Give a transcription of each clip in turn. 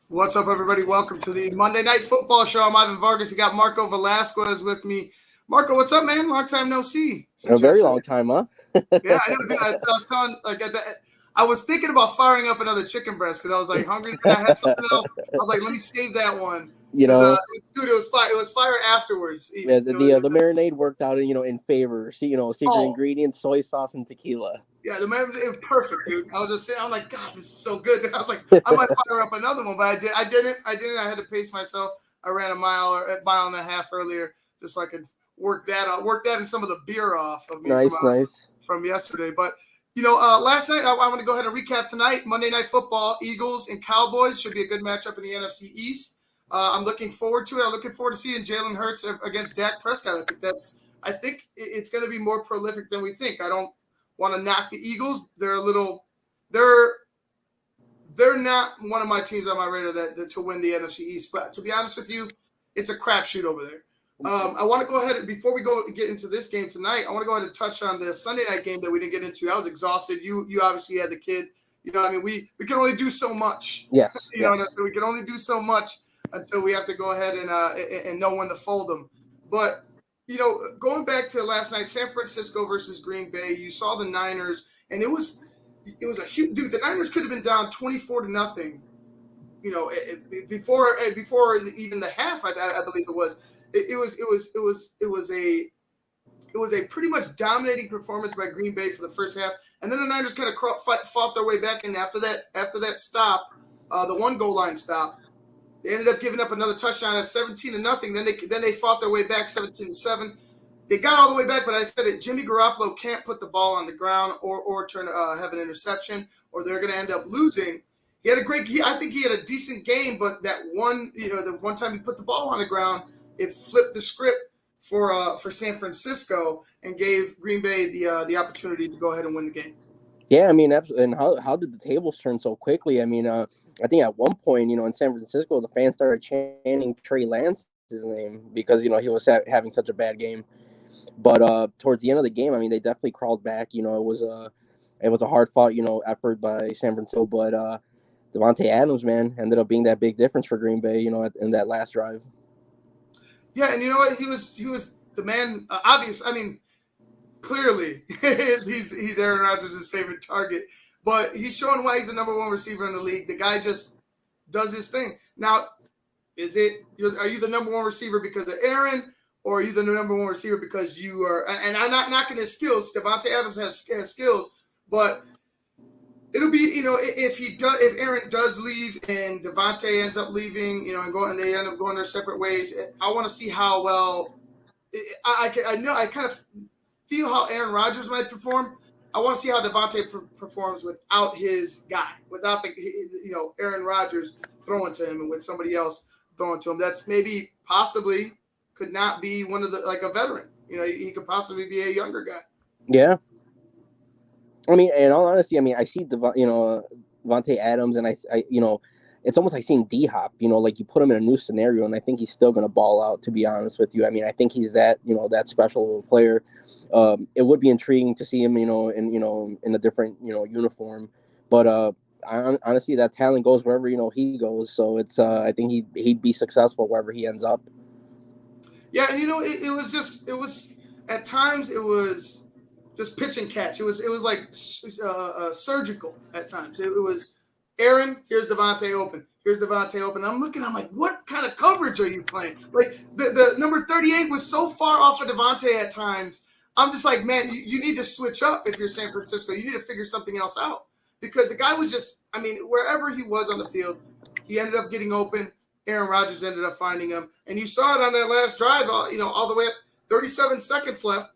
What's up, everybody? Welcome to the Monday Night Football Show. I'm Ivan Vargas. You got Marco Velasquez with me. Marco, what's up, man? Long time no see A since very yesterday. long time, huh? Yeah, I know. Dude, I was telling, I was thinking about firing up another chicken breast because I was like hungry. And I had something else. I was like, let me save that one you because, know, dude, it was fire. It was fire afterwards. Even yeah, the marinade worked out in favor. See, secret oh, ingredients: soy sauce and tequila. yeah, the man was perfect, dude. I was just saying, I'm like, God, this is so good. I was like, I might fire up another one, but I didn't. I had to pace myself. I ran a mile and a half earlier, just so I could work that and some of the beer off of me Nice, nice. from yesterday. But last night I'm going to go ahead and recap tonight. Monday Night Football: Eagles and Cowboys should be a good matchup in the NFC East. I'm looking forward to it. I'm looking forward to seeing Jalen Hurts against Dak Prescott. I think it's going to be more prolific than we think. I don't want to knock the Eagles. They're they're not one of my teams on my radar that to win the NFC East. But to be honest with you, it's a crapshoot over there. I want to go ahead and before we go get into this game tonight, I want to go ahead and touch on the Sunday night game that we didn't get into. I was exhausted. You obviously had the kid. I mean, we can only do so much. Yes, So yes. we can only do so much until we have to go ahead and know when to fold them. But going back to last night, San Francisco versus Green Bay, you saw the Niners, and it was a huge dude. The Niners could have been down 24-0. Before even the half, I believe it was. It was a pretty much dominating performance by Green Bay for the first half, and then the Niners kind of fought their way back. And after that stop, the one goal line stop, they ended up giving up another touchdown at 17-0. Then they fought their way back 17-7. They got all the way back, but I said it. Jimmy Garoppolo can't put the ball on the ground or have an interception, or they're going to end up losing. He had a great. I think he had a decent game, but that one, the one time he put the ball on the ground, it flipped the script for San Francisco and gave Green Bay the opportunity to go ahead and win the game. Yeah, I mean, and how did the tables turn so quickly? I think at one point, in San Francisco, the fans started chanting Trey Lance's name because he was having such a bad game. But towards the end of the game, I mean, they definitely crawled back. It was a hard fought, effort by San Francisco, but Devontae Adams, man, ended up being that big difference for Green Bay, in that last drive. Yeah, and you know what? He was the man. Obvious. I mean, clearly he's Aaron Rodgers' favorite target, but he's showing why he's the number one receiver in the league. The guy just does his thing. Now, are you the number one receiver because of Aaron, or are you the number one receiver because you are? And I'm not knocking his skills. Devontae Adams has skills, but it'll be if Aaron does leave and Devontae ends up leaving, and they end up going their separate ways. I want to see how well. I know I kind of feel how Aaron Rodgers might perform. I want to see how Devontae performs without his guy, without Aaron Rodgers throwing to him and with somebody else throwing to him. That's maybe possibly could not be one of the like a veteran. He could possibly be a younger guy. Yeah, I mean, in all honesty, I mean, I see Devontae Adams, and it's almost like seeing D Hop. Like you put him in a new scenario, and I think he's still going to ball out. To be honest with you, I mean, I think he's that special player. It would be intriguing to see him, in a different uniform, but honestly, that talent goes wherever he goes. So I think he'd be successful wherever he ends up. Yeah, and it was at times it was just pitch and catch. It was like surgical at times. It was Aaron. Here's Devontae open. Here's Devontae open. I'm looking. I'm like, what kind of coverage are you playing? Like the number 38 was so far off of Devontae at times. I'm just like, man, you need to switch up if you're San Francisco. You need to figure something else out because the guy was just. I mean, wherever he was on the field, he ended up getting open. Aaron Rodgers ended up finding him, and you saw it on that last drive. All the way up, 37 seconds left.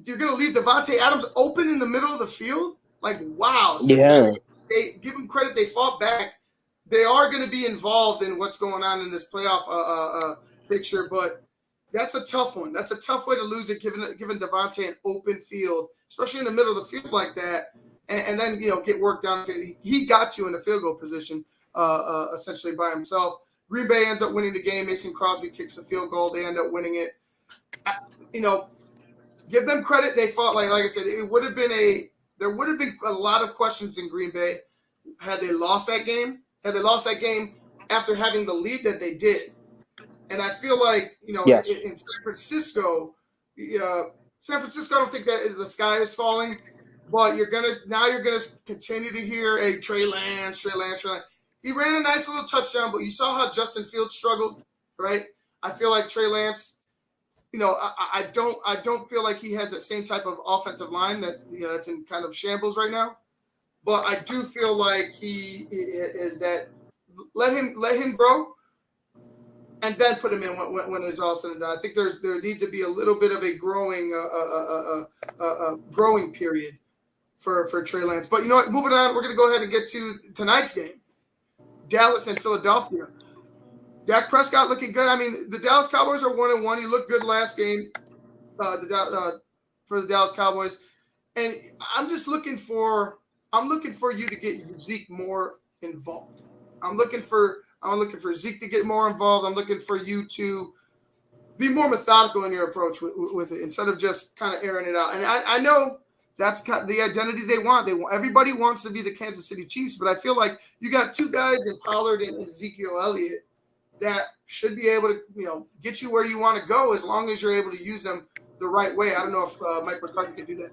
You're going to leave Devontae Adams open in the middle of the field? Like, wow. Yeah, Cincinnati, they give them credit. They fought back. They are going to be involved in what's going on in this playoff picture, but that's a tough one. That's a tough way to lose it, giving Devontae an open field, especially in the middle of the field like that, and then get worked down. He got you in the field goal position essentially by himself. Green Bay ends up winning the game. Mason Crosby kicks the field goal. They end up winning it. You know, give them credit. They fought like I said. It would have been there would have been a lot of questions in Green Bay had they lost that game. Had they lost that game, after having the lead that they did. And I feel like, Yes. in San Francisco, I don't think that the sky is falling, but you're gonna continue to hear a Trey Lance, Trey Lance, Trey Lance. He ran a nice little touchdown, but you saw how Justin Fields struggled, right? I feel like Trey Lance, I don't feel like he has that same type of offensive line that's in kind of shambles right now. But I do feel like he is that let him grow and then put him in when it's all said and done. I think there needs to be a little bit of a growing period for Trey Lance. But you know what? Moving on, we're going to go ahead and get to tonight's game, Dallas and Philadelphia. Dak Prescott looking good. I mean, the Dallas Cowboys are 1-1. He looked good last game for the Dallas Cowboys, and I'm looking for you to get Zeke more involved. I'm looking for Zeke to get more involved. I'm looking for you to be more methodical in your approach with it instead of just kind of airing it out. And I know that's kind of the identity they want. Everybody wants to be the Kansas City Chiefs, but I feel like you got two guys in Pollard and Ezekiel Elliott that should be able to get you where you want to go as long as you're able to use them the right way. I don't know if Mike McCarthy can do that.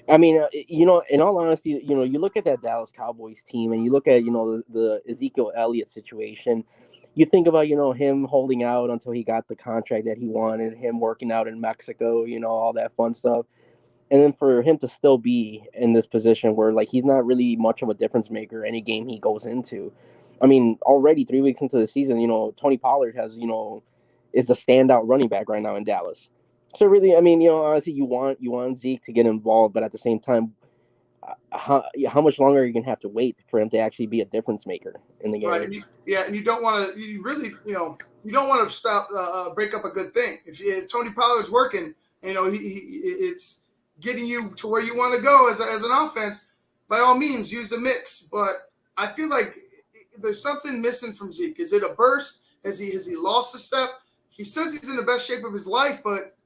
I mean, in all honesty, you look at that Dallas Cowboys team and you look at, the Ezekiel Elliott situation. You think about, him holding out until he got the contract that he wanted, him working out in Mexico, all that fun stuff. And then for him to still be in this position where, like, he's not really much of a difference maker any game he goes into. I mean, already 3 weeks into the season, Tony Pollard is the standout running back right now in Dallas. So really, I mean, honestly, you want Zeke to get involved, but at the same time, how much longer are you gonna have to wait for him to actually be a difference maker in the game? Right, and you don't want to. You really, you don't want to stop break up a good thing. If Tony Pollard's working, it's getting you to where you want to go as an offense. By all means, use the mix. But I feel like there's something missing from Zeke. Is it a burst? Has he lost a step? He says he's in the best shape of his life, but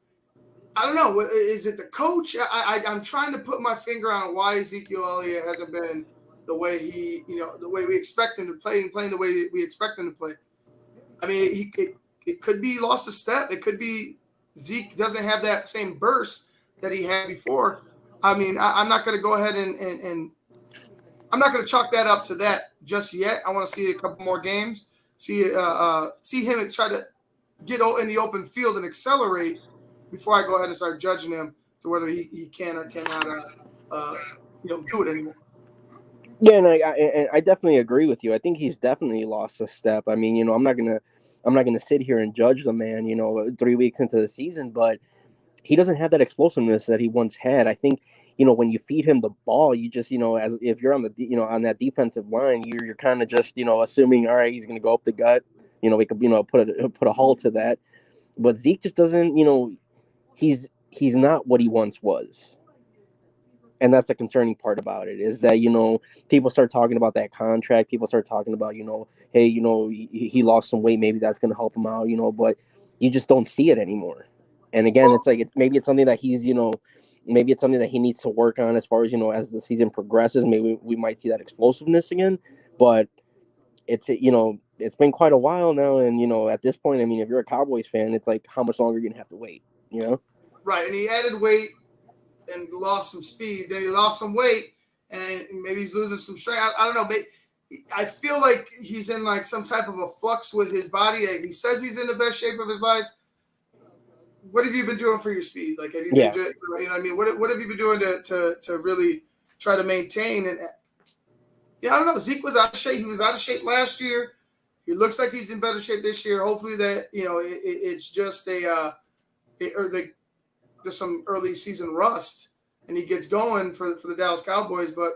I don't know. Is it the coach? I'm trying to put my finger on why Ezekiel Elliott hasn't been the way the way we expect him to play and playing the way we expect him to play. I mean, it could be lost a step. It could be Zeke doesn't have that same burst that he had before. I mean, I'm not going to go ahead and I'm not going to chalk that up to that just yet. I want to see a couple more games, see him try to get in the open field and accelerate before I go ahead and start judging him to whether he can or cannot do it anymore. Yeah, and I definitely agree with you. I think he's definitely lost a step. I mean, I'm not gonna sit here and judge the man, 3 weeks into the season, but he doesn't have that explosiveness that he once had. I think, when you feed him the ball, you just, as if you're on on that defensive line, you're kind of just, assuming, all right, he's gonna go up the gut. We could, put a halt to that. But Zeke just doesn't, he's not what he once was. And that's the concerning part about it is that, people start talking about that contract. People start talking about, hey, he lost some weight. Maybe that's going to help him out, but you just don't see it anymore. And again, it's like, maybe it's something that maybe it's something that he needs to work on as far as, as the season progresses. Maybe we might see that explosiveness again, but it's been quite a while now. And, at this point, I mean, if you're a Cowboys fan, it's like, how much longer are you going to have to wait, Right. And he added weight and lost some speed. Then he lost some weight, and maybe he's losing some strength. I don't know. I feel like he's in like some type of a flux with his body. Like he says he's in the best shape of his life. What have you been doing for your speed? Like, have you been, what I mean? What have you been doing to really try to maintain? And I don't know. Zeke was out of shape. He was out of shape last year. He looks like he's in better shape this year. Hopefully that it's just there's some early season rust, and he gets going for the Dallas Cowboys. But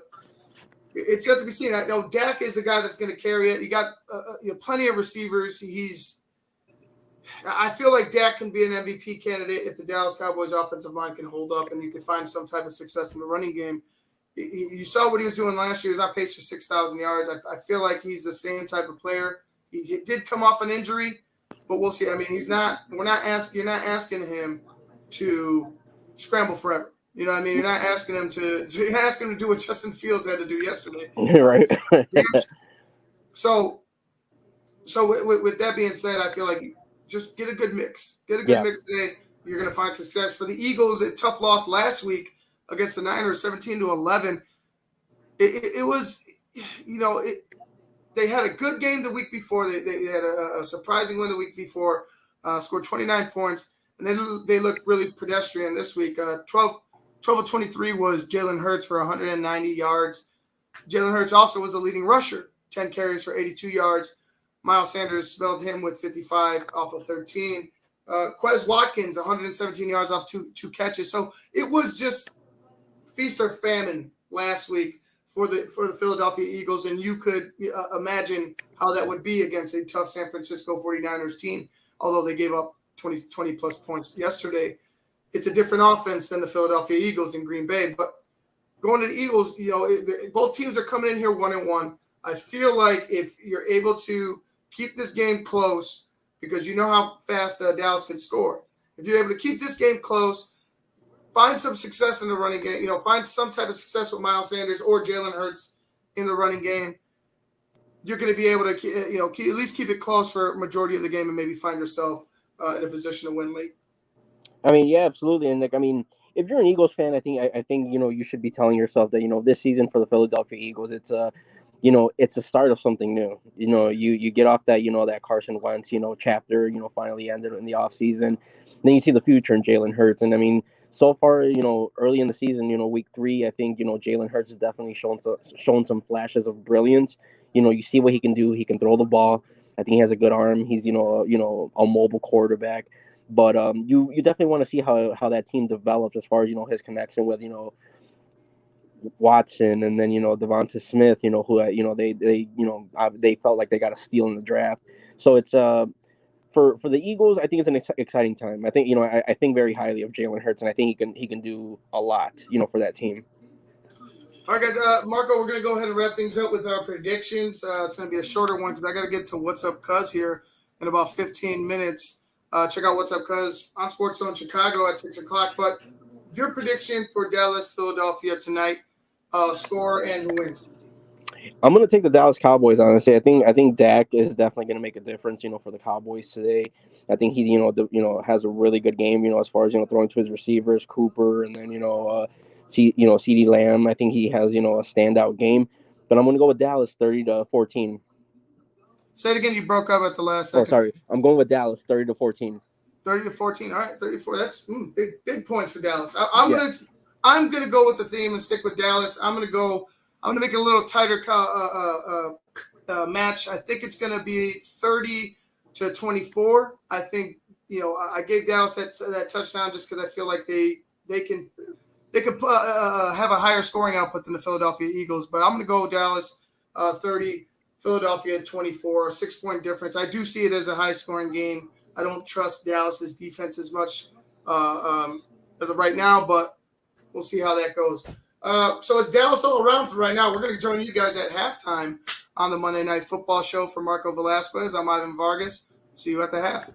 it's yet to be seen. I know Dak is the guy that's going to carry it. You got plenty of receivers. I feel like Dak can be an MVP candidate if the Dallas Cowboys offensive line can hold up and you can find some type of success in the running game. You saw what he was doing last year. He was on pace for 6,000 yards. I feel like he's the same type of player. He did come off an injury, but we'll see. I mean, you're not asking him to scramble forever. You know what I mean? You're not asking him to do what Justin Fields had to do yesterday. Right. So So with that being said, I feel like just get a good mix. Get a good Yeah. mix today. You're going to find success. For the Eagles, a tough loss last week against the Niners, 17-11. It was, you know, they had a good game the week before. They had a surprising win the week before, scored 29 points, and then they looked really pedestrian this week. 12 of 23 was Jalen Hurts for 190 yards. Jalen Hurts also was the leading rusher, 10 carries for 82 yards. Miles Sanders spelled him with 55 off of 13. Quez Watkins, 117 yards off two catches. So it was just feast or famine last week for the Philadelphia Eagles, and you could imagine how that would be against a tough San Francisco 49ers team, although they gave up 20 plus points yesterday. It's a different offense than the Philadelphia Eagles in Green Bay, but going to the Eagles, both teams are coming in here 1-1. I feel like if you're able to keep this game close, because you know how fast Dallas can score, if you're able to keep this game close, find some success in the running game, find some type of success with Miles Sanders or Jalen Hurts in the running game, you're going to be able to, at least keep it close for a majority of the game and maybe find yourself in a position to win late. I mean, yeah, absolutely. And like, I mean, if you're an Eagles fan, I think you should be telling yourself that this season for the Philadelphia Eagles, it's a start of something new. You get off that Carson Wentz chapter finally ended in the off season. Then you see the future in Jalen Hurts, and I mean, so far early in the season, week 3, I think Jalen Hurts has definitely shown some flashes of brilliance. You see what he can do. He can throw the ball. I think he has a good arm. He's a mobile quarterback. But you definitely want to see how that team develops as far as his connection with Watson, and then Devonta Smith, who they felt like they got a steal in the draft. So it's for the Eagles, I think it's an exciting time. I think I think very highly of Jalen Hurts, and I think he can do a lot for that team. All right, guys. Marco, we're going to go ahead and wrap things up with our predictions. It's going to be a shorter one because I got to get to What's Up Cuz here in about 15 minutes. Check out What's Up Cuz on SportsZone Chicago at 6 o'clock. But your prediction for Dallas, Philadelphia tonight, score and who wins? I'm gonna take the Dallas Cowboys. Honestly, I think Dak is definitely gonna make a difference. For the Cowboys today. I think he has a really good game. As far as throwing to his receivers, Cooper, and then CeeDee Lamb. I think he has a standout game. But I'm gonna go with Dallas 30-14. Say it again. You broke up at the last Oh, second. sorry. I'm going with Dallas 30-14. 30-14. All right, 34. That's big points for Dallas. I'm gonna go with the theme and stick with Dallas. I'm gonna make it a little tighter match. I think it's gonna be 30-24. I think I gave Dallas that touchdown just because I feel like they can have a higher scoring output than the Philadelphia Eagles. But I'm gonna go Dallas 30, Philadelphia 24, 6-point difference. I do see it as a high scoring game. I don't trust Dallas's defense as much as of right now, but we'll see how that goes. So it's Dallas all around for right now. We're going to join you guys at halftime on the Monday Night Football Show. For Marco Velasquez, I'm Ivan Vargas. See you at the half.